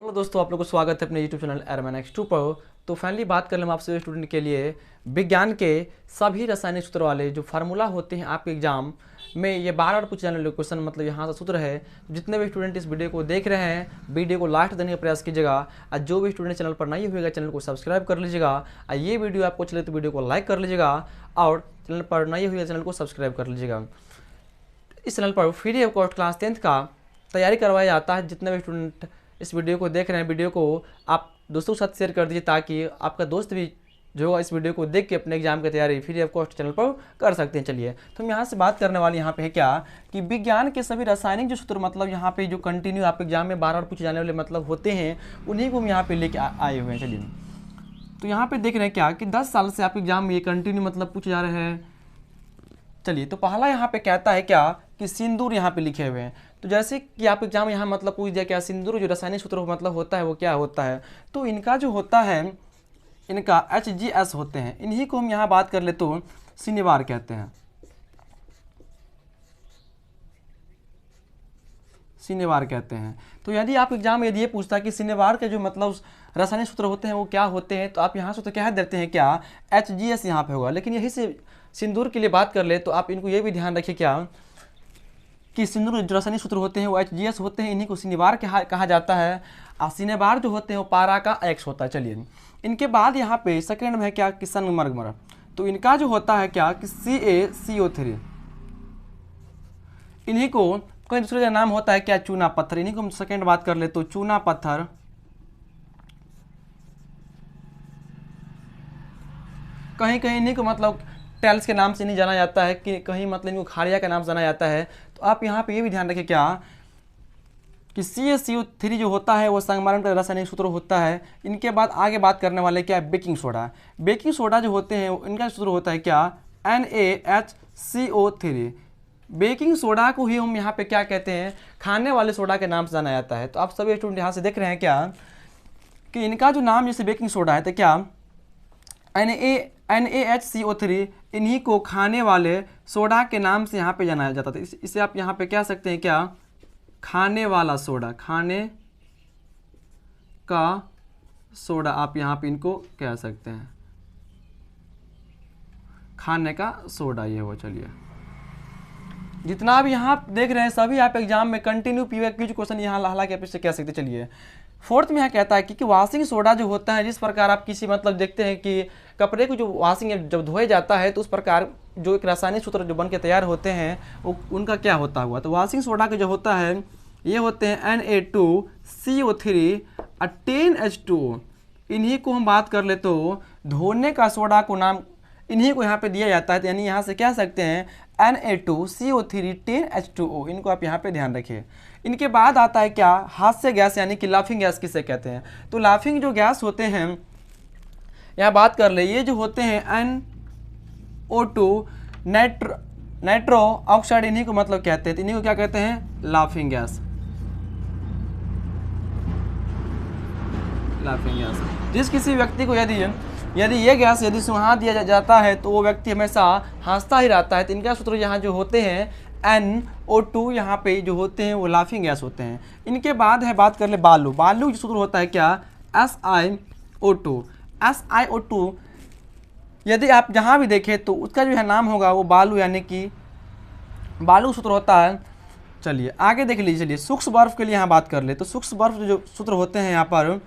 Hello दोस्तों, आप लोगों को स्वागत है अपने YouTube चैनल एयरमैन X2 पर। तो फाइनली बात कर लें हम आपसे स्टूडेंट के लिए विज्ञान के सभी रासायनिक सूत्र वाले जो फार्मूला होते हैं आपके एग्जाम में, ये बार बार पूछे जाने वाले क्वेश्चन, मतलब यहाँ से सूत्र है। जितने भी स्टूडेंट इस वीडियो को देख रहे हैं, वीडियो को लास्ट देने का प्रयास कीजिएगा। और जो भी स्टूडेंट चैनल पर नहीं होगा, चैनल को सब्सक्राइब कर लीजिएगा। और ये वीडियो आपको चले तो वीडियो को लाइक कर लीजिएगा, और चैनल पर नहीं हुई चैनल को सब्सक्राइब कर लीजिएगा। इस चैनल पर free of cost class 10th का तैयारी करवाया जाता है। जितने भी स्टूडेंट इस वीडियो को देख रहे हैं, वीडियो को आप दोस्तों के साथ शेयर कर दीजिए, ताकि आपका दोस्त भी जो होगा इस वीडियो को देख के अपने एग्जाम की तैयारी फ्री ऑफ कॉस्ट चैनल पर कर सकते हैं। चलिए, तो हम यहाँ से बात करने वाले यहाँ पे है क्या कि विज्ञान के सभी रासायनिक जो सूत्र, मतलब यहाँ पे जो कंटिन्यू आप एग्जाम में बार बार पूछे जाने वाले मतलब होते हैं, उन्हीं को हम यहाँ पे लेके आए हुए हैं। चलिए, तो यहाँ पे देख रहे हैं क्या कि 10 साल से आपके एग्जाम में ये कंटिन्यू मतलब पूछे जा रहे हैं। चलिए, तो पहला यहाँ पे कहता है क्या कि सिंदूर यहाँ पे लिखे हुए हैं। तो जैसे कि आप एग्जाम यहाँ मतलब पूछ दिया क्या सिंदूर जो रासायनिक सूत्र मतलब होता है वो क्या होता है, तो इनका जो होता है, इनका HGS होते हैं। इन्हीं को हम यहाँ बात कर ले तो सिनेबार कहते हैं, सिनेबार कहते हैं। तो यदि आप एग्जाम में यदि ये पूछता है कि सिनेबार के जो मतलब रासायनिक सूत्र होते हैं वो क्या होते हैं, तो आप यहाँ से तो कह देते हैं क्या HGS यहाँ पे होगा। लेकिन यही से सिंदूर के लिए बात कर ले तो आप इनको ये भी ध्यान रखिए क्या कि सिंदूर जो रासायनिक सूत्र होते हैं वो HGS होते हैं। इन्हीं को सिनेबार कहा जाता है। और सिनेबार जो होते हैं वो पारा का X होता है। चलिए, इनके बाद यहाँ पे सेकेंड में है क्या कि संगमरमर। तो इनका जो होता है क्या कि CaCO3। इन्हीं को कोई दूसरे का नाम होता है क्या चूना पत्थर। इन्हीं को हम सेकेंड बात कर ले तो चूना पत्थर। कहीं कहीं इन्हीं को मतलब टाइल्स के नाम से नहीं जाना जाता है, कि कहीं मतलब इनको खाड़िया का नाम जाना जाता है। तो आप यहाँ पे ये भी ध्यान रखिए क्या कि CaCO3 जो होता है वो संगमरमर का रासायनिक सूत्र होता है। इनके बाद आगे बात करने वाले क्या है बेकिंग सोडा। बेकिंग सोडा जो होते हैं इनका सूत्र होता है क्या NaHCO3। बेकिंग सोडा को ही हम यहाँ पे क्या कहते हैं, खाने वाले सोडा के नाम से जाना जाता है। तो आप सभी स्टूडेंट यहाँ से देख रहे हैं क्या कि इनका जो नाम जैसे बेकिंग सोडा है तो क्या NaHCO3, इन्हीं को खाने वाले सोडा के नाम से यहाँ पे जाना जाता था। इसे आप यहाँ पे कह सकते हैं क्या खाने वाला सोडा, खाने का सोडा आप यहाँ पे इनको कह सकते हैं, खाने का सोडा ये हो। चलिए, जितना भी यहाँ देख रहे हैं सभी आप एग्जाम में कंटिन्यू क्यूज क्वेश्चन यहाँ हालांकि आप इससे कह सकते। चलिए, फोर्थ में यहाँ कहता है कि वॉशिंग सोडा जो होता है, जिस प्रकार आप किसी मतलब देखते हैं कि कपड़े को जो वॉशिंग जब धोया जाता है तो उस प्रकार जो एक रासायनिक सूत्र जो बन के तैयार होते हैं वो उनका क्या होता हुआ। तो वॉशिंग सोडा के जो होता है ये होते हैं Na2CO3 और 10H2O। इन्हीं को हम बात कर ले तो धोने का सोडा को नाम इन्हीं को यहाँ पे दिया जाता है। तो यानी यहाँ से कह सकते हैं Na2CO3 10H2O। इनको आप यहाँ पे ध्यान रखिए। इनके बाद आता है क्या हास्य गैस, यानी कि लाफिंग गैस किसे कहते हैं। तो लाफिंग जो गैस होते हैं यहाँ बात कर ले, ये जो होते हैं NO2 नाइट्रो ऑक्साइड, इन्हीं को मतलब कहते हैं। इन्हीं को क्या कहते हैं लाफिंग गैस, लाफिंग गैस। जिस किसी व्यक्ति को यदि ये गैस यदि सुहा दिया जाता है तो वो व्यक्ति हमेशा हंसता ही रहता है। तो इनका सूत्र यहाँ जो होते हैं NO2 यहाँ पे जो होते हैं वो लाफिंग गैस होते हैं। इनके बाद है बात कर ले बालू। बालू जो सूत्र होता है क्या SiO2। यदि आप जहाँ भी देखें तो उसका जो है नाम होगा वो बालू, यानी कि बालू सूत्र होता है। चलिए आगे देख लीजिए। चलिए, सूक्ष्म बर्फ के लिए यहाँ बात कर ले तो सूक्ष्म बर्फ जो सूत्र होते हैं यहाँ पर,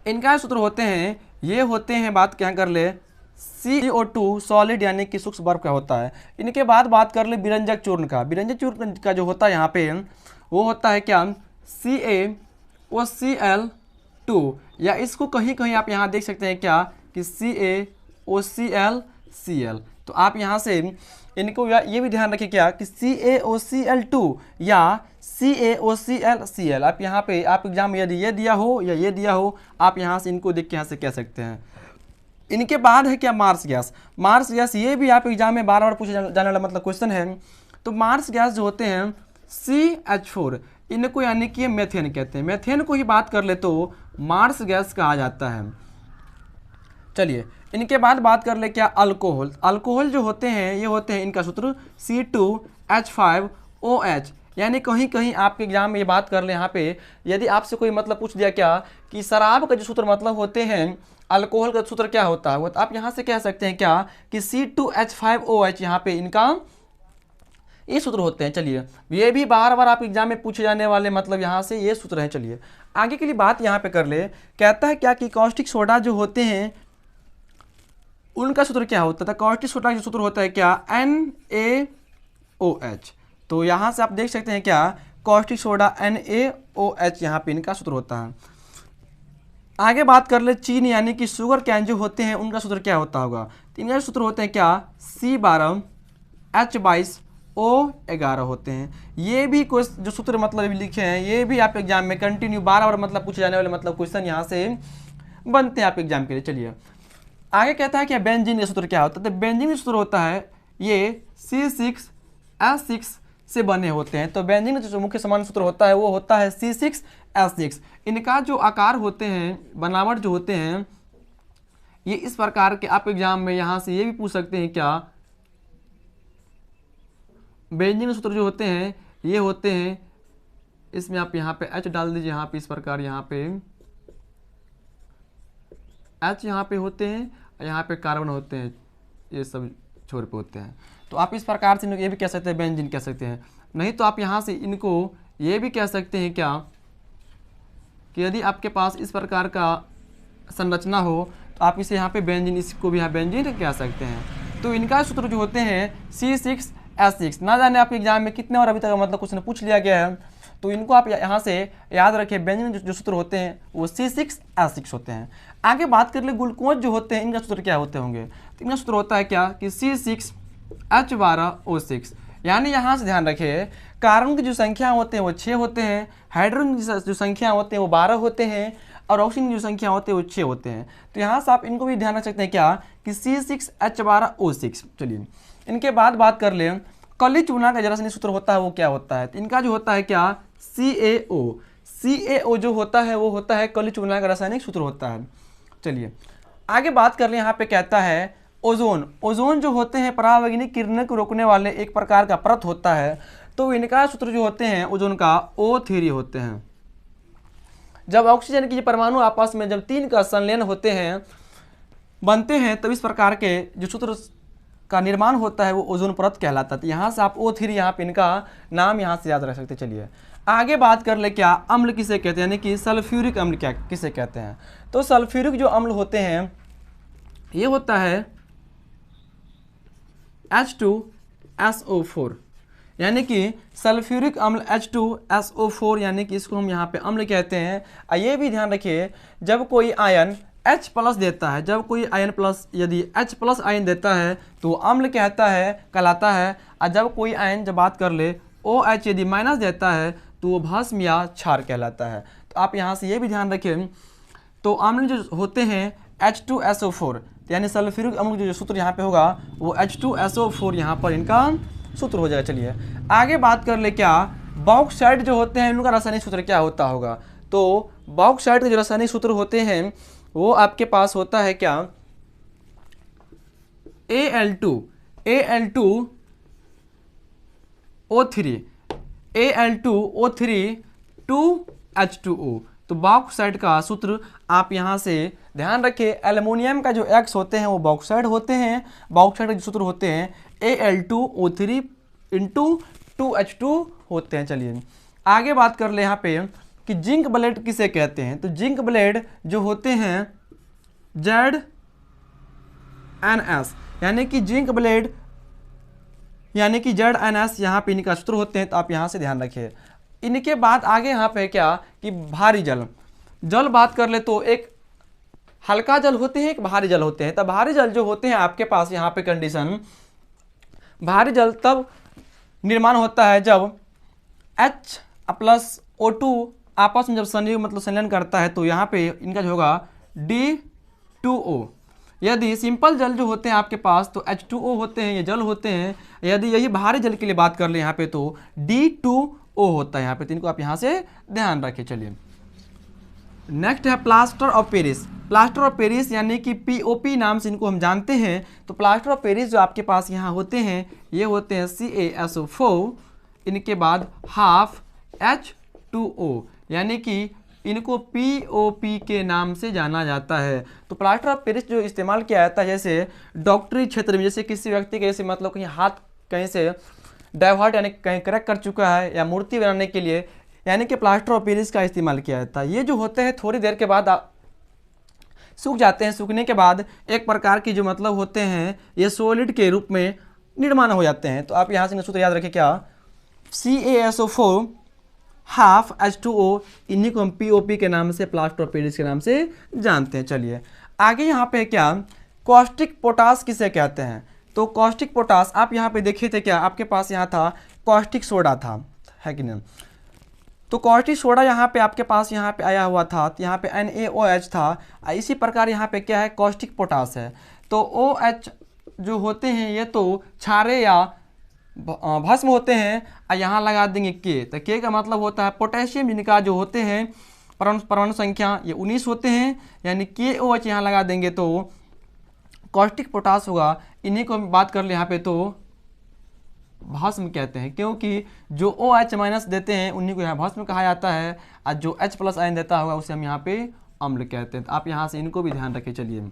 इनका सूत्र होते हैं ये होते हैं, बात क्या कर ले CO2 सॉलिड, यानी कि सूक्ष्म बर्फ का होता है। इनके बाद बात कर ले विरंजक चूर्ण का। विरंजक चूर्ण का जो होता है यहाँ पे वो होता है क्या CaOCl2, या इसको कहीं कहीं आप यहाँ देख सकते हैं क्या कि CaOClCl। तो आप यहाँ से इनको ये भी ध्यान रखिए क्या कि CaOCl2 या CaOClCl। आप यहाँ पे आप एग्जाम में यदि ये दिया हो या ये दिया हो, आप यहाँ से इनको देख के यहाँ से कह सकते हैं। इनके बाद है क्या मार्स गैस। मार्स गैस ये भी आप एग्जाम में बार बार पूछे जाने वाला मतलब क्वेश्चन है। तो मार्स गैस जो होते हैं CH4, इनको यानी कि मेथेन कहते हैं। मेथेन को ही बात कर ले तो मार्स गैस कहा जाता है। चलिए, इनके बाद बात कर ले क्या अल्कोहल। अल्कोहल जो होते हैं ये होते हैं, इनका सूत्र C2H5OH। यानी कहीं कहीं आपके एग्जाम में ये बात कर ले यहाँ पे, यदि आपसे कोई मतलब पूछ दिया क्या कि शराब का जो सूत्र मतलब होते हैं अल्कोहल का सूत्र क्या होता है, तो आप यहाँ से कह सकते हैं क्या कि C2H5OH, यहाँ पे इनका ये सूत्र होते हैं। चलिए ये भी बार बार आप एग्जाम में पूछे जाने वाले मतलब यहाँ से ये सूत्र हैं। चलिए आगे के लिए बात यहाँ पे कर ले, कहता है क्या कि कॉस्टिक सोडा जो होते हैं उनका सूत्र क्या होता था। कॉस्टिक सोडा का सूत्र होता है क्या NaOH। तो यहाँ से आप देख सकते हैं क्या कॉस्टिक सोडा NaOH, यहाँ पे इनका सूत्र होता है। आगे बात कर ले चीनी यानी कि शुगर कैन जो होते हैं उनका सूत्र क्या होता होगा। तो इनका सूत्र होते हैं क्या C12H22O11 होते हैं। ये भी कुछ जो सूत्र मतलब लिखे हैं ये भी आप एग्जाम में कंटिन्यू बार बार मतलब पूछे जाने वाले मतलब क्वेश्चन यहाँ से बनते हैं आप एग्जाम के लिए। चलिए आगे कहता है कि बेंजीन का सूत्र क्या होता है। तो बेंजीन का सूत्र होता है ये C6H6 से बने होते हैं। तो बेंजीन का जो मुख्य समान सूत्र होता है वो होता है C6H6। इनका जो आकार होते हैं बनावट जो होते हैं ये इस प्रकार के, आप एग्जाम में यहाँ से ये भी पूछ सकते हैं क्या बेंजीन सूत्र जो होते हैं ये होते हैं, इसमें आप यहाँ पे H डाल दीजिए, यहाँ पे इस प्रकार यहाँ पे H यहाँ पे होते हैं, यहाँ पे कार्बन होते हैं, ये सब छोर पे होते हैं। तो आप इस प्रकार से ये भी कह सकते हैं बेंजीन कह सकते हैं। नहीं तो आप यहाँ से इनको ये भी कह सकते हैं क्या कि यदि आपके पास इस प्रकार का संरचना हो तो आप इसे यहाँ पे बेंजीन, इसको भी यहाँ बेंजीन कह सकते हैं। तो इनका सूत्र जो होते हैं C6H6। ना जाने आपके एग्जाम में कितने और अभी तक मतलब क्वेश्चन पूछ लिया गया है, तो इनको आप यहाँ से याद रखें। बेंजीन जो सूत्र होते हैं वो C6H6 होते हैं। आगे बात कर ले ग्लूकोज जो होते हैं इनका सूत्र क्या होते होंगे। तो इनका सूत्र होता है क्या कि C6H12O6। यानी यहाँ से ध्यान रखिए कार्बन की जो संख्या होते हैं वो 6 होते हैं, हाइड्रोजन की जो संख्या होते हैं वो 12 होते हैं, और ऑक्सीजन की जो संख्या होते हैं वो 6 होते हैं। तो यहाँ से आप इनको भी ध्यान रख सकते हैं क्या कि C6H12O6। चलिए इनके बाद बात कर लें कली चूना का जो रासायनिक सूत्र होता है वो क्या होता है। तो इनका जो होता है क्या CaO जो होता है वो होता है कली चूना का रासायनिक सूत्र होता है। चलिए आगे बात कर लें, यहाँ पे कहता है ओजोन। ओजोन जो होते हैं परावैंगनिक किरणों को रोकने वाले एक प्रकार का परत होता है। तो इनका सूत्र जो होते हैं ओजोन का O3 होते हैं। जब ऑक्सीजन की परमाणु आपस में जब 3 का संलयन होते हैं बनते हैं तब इस प्रकार के जो सूत्र का निर्माण होता है वो ओजोन परत कहलाता है। तो यहाँ से आप O3 यहाँ पे इनका नाम यहाँ से याद रख सकते हैं। चलिए आगे बात कर ले क्या अम्ल किसे कहते हैं, यानी कि सल्फ्यूरिक अम्ल क्या किसे कहते हैं। तो सल्फ्यूरिक जो अम्ल होते हैं ये होता है H2SO4, यानी कि सल्फ्यूरिक अम्ल H2SO4, यानी कि इसको हम यहाँ पे अम्ल कहते हैं। ये भी ध्यान रखिए जब कोई आयन H प्लस देता है, जब कोई आयन प्लस यदि H प्लस आयन देता है तो अम्ल कहलाता है। और जब कोई आयन जब बात कर ले OH यदि माइनस देता है तो वो भस्म या क्षार कहलाता है। तो आप यहाँ से ये भी ध्यान रखें। तो अम्ल जो होते हैं H2SO4, यानी सल्फ्यूरिक अम्ल जो सूत्र यहाँ पे होगा वो H2SO4 यहाँ पर इनका सूत्र हो जाएगा। चलिए आगे बात कर ले क्या बॉक्साइट जो होते हैं उनका रासायनिक सूत्र क्या होता होगा। तो बॉक्साइट के जो रासायनिक सूत्र होते हैं वो आपके पास होता है क्या Al2O3 2H2O। तो बॉक्साइट का सूत्र आप यहाँ से ध्यान रखें। एल्युमिनियम का जो X होते हैं वो बॉक्साइट होते हैं। बॉक्साइट के जो सूत्र होते हैं Al2O3 2H2 होते हैं। चलिए आगे बात कर ले यहाँ पे कि जिंक ब्लेड किसे कहते हैं। तो जिंक ब्लेड जो होते हैं ZNS, यानी कि जिंक ब्लेड यानी कि ZNS यहाँ पे इनका सूत्र होते हैं। तो आप यहाँ से ध्यान रखिए। इनके बाद आगे यहाँ पे क्या कि भारी जल बात कर ले तो एक हल्का जल होते हैं एक भारी जल होते हैं। तब भारी जल जो होते हैं आपके पास यहाँ पे कंडीशन, भारी जल तब निर्माण होता है जब H प्लस O2 आपस में जब संयोग मतलब संलयन करता है। तो यहाँ पे इनका जो होगा D2O। यदि सिंपल जल जो होते हैं आपके पास तो H2O होते हैं, ये जल होते हैं। यदि यही भारी जल के लिए बात कर ले यहाँ पे तो D2O होता है यहाँ पे। तो इनको आप यहाँ से ध्यान रखें। चलिए नेक्स्ट है plaster of Paris. Plaster of Paris यानी कि POP नाम से इनको हम जानते हैं। तो प्लास्टर ऑफ पेरिस जो आपके पास यहाँ होते हैं ये होते हैं CaSO4 इनके बाद हाफ H2O, यानी कि इनको POP के नाम से जाना जाता है। तो प्लास्टर ऑफ पेरिस जो इस्तेमाल किया जाता है जैसे डॉक्टरी क्षेत्र में, जैसे किसी व्यक्ति के जैसे मतलब कहीं हाथ कहीं से डाइवर्ट यानी कहीं क्रैक कर चुका है या मूर्ति बनाने के लिए, यानी कि प्लास्टर ऑफ पेरिस का इस्तेमाल किया जाता है। ये जो होते हैं थोड़ी देर के बाद सूख जाते हैं, सूखने के बाद एक प्रकार की जो मतलब होते हैं ये सॉलिड के रूप में निर्माण हो जाते हैं। तो आप यहाँ से सूत्र याद रखें क्या, CaSO4 हाफ H2O, इन्हीं को हम POP के नाम से, प्लास्टर ऑफ पेरिस के नाम से जानते हैं। चलिए आगे यहाँ पे क्या, कॉस्टिक पोटास किसे कहते हैं। तो कॉस्टिक पोटास आप यहाँ पे देखे थे क्या, आपके पास यहाँ था कॉस्टिक सोडा था, है कि नहीं। तो कॉस्टिक सोडा यहाँ पे आपके पास यहाँ पे आया हुआ था, तो यहाँ पे NaOH था। इसी प्रकार यहाँ पे क्या है, कॉस्टिक पोटास है। तो OH जो होते हैं ये तो क्षारे या भस्म होते हैं, और यहाँ लगा देंगे K। तो K का मतलब होता है पोटेशियम, जिनका जो होते हैं परमाणु संख्या ये 19 होते हैं, यानी KOH यहाँ लगा देंगे तो कॉस्टिक पोटास होगा। इन्हीं को हम बात कर ले यहाँ पे तो भस्म कहते हैं, क्योंकि जो OH माइनस देते हैं उन्हीं को यहाँ भस्म कहा जाता है, और जो H प्लस आयन देता होगा उसे हम यहाँ पे अम्ल कहते हैं। तो आप यहाँ से इनको भी ध्यान रखें। चलिए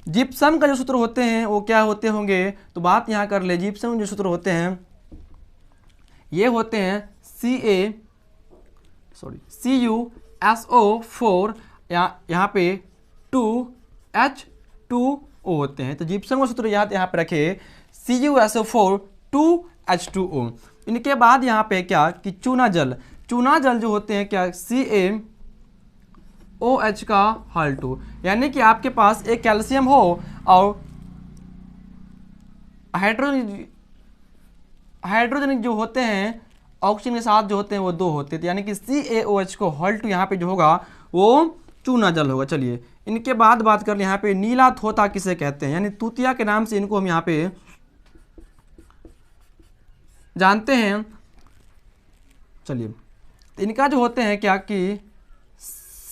जिप्सम का जो सूत्र होते हैं वो क्या होते होंगे, तो बात यहाँ कर ले। जिप्सम जो सूत्र होते हैं ये होते हैं CuSO4 यहाँ पे 2H2O होते हैं। तो जिप्सम का सूत्र याद यहाँ पे रखे, CuSO4 2H2O। इनके बाद यहाँ पे क्या कि चूना जल जो होते हैं क्या, CaOH का हल 2, यानी कि आपके पास एक कैल्शियम हो और हाइड्रोजन जो होते हैं ऑक्सीजन के साथ जो होते हैं वो 2 होते हैं, तो यानी कि CaOH को हल 2 यहाँ पे जो होगा वो चूना जल होगा। चलिए इनके बाद बात कर ले यहाँ पे नीला थोता किसे कहते हैं, यानी तूतिया के नाम से इनको हम यहाँ पे जानते हैं। चलिए इनका जो होते हैं क्या कि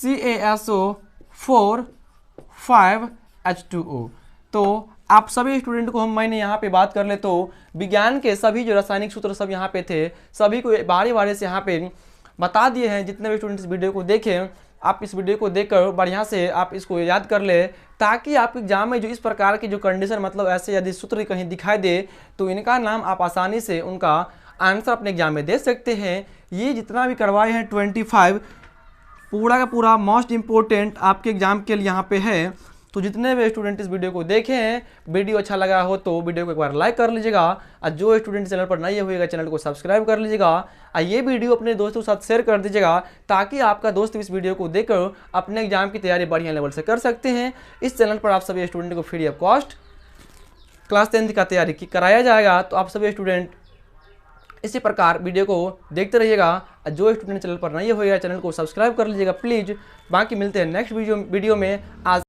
CaSO4 5H2O। तो आप सभी स्टूडेंट को मैंने यहाँ पे बात कर ले तो विज्ञान के सभी जो रासायनिक सूत्र सब यहाँ पे थे सभी को बारी बारी से यहाँ पे बता दिए हैं। जितने भी स्टूडेंट इस वीडियो को देखें, आप इस वीडियो को देखकर बढ़िया से आप इसको याद कर ले, ताकि आप एग्जाम में जो इस प्रकार की जो कंडीशन मतलब ऐसे यदि सूत्र कहीं दिखाई दे तो इनका नाम आप आसानी से उनका आंसर अपने एग्जाम में दे सकते हैं। ये जितना भी करवाए हैं 25 पूरा का पूरा मोस्ट इम्पोर्टेंट आपके एग्जाम के लिए यहाँ पे है। तो जितने भी स्टूडेंट इस वीडियो को देखे हैं, वीडियो अच्छा लगा हो तो वीडियो को एक बार लाइक कर लीजिएगा, और जो स्टूडेंट चैनल पर नए हुएगा चैनल को सब्सक्राइब कर लीजिएगा, और ये वीडियो अपने दोस्तों के साथ शेयर कर दीजिएगा, ताकि आपका दोस्त इस वीडियो को देखकर अपने एग्जाम की तैयारी बढ़िया लेवल से कर सकते हैं। इस चैनल पर आप सभी स्टूडेंट को फ्री ऑफ कॉस्ट क्लास 10 का तैयारी कराया जाएगा। तो आप सभी स्टूडेंट इसी प्रकार वीडियो को देखते रहिएगा, जो स्टूडेंट चैनल पर नए होएगा चैनल को सब्सक्राइब कर लीजिएगा प्लीज़। बाकी मिलते हैं नेक्स्ट वीडियो में। आज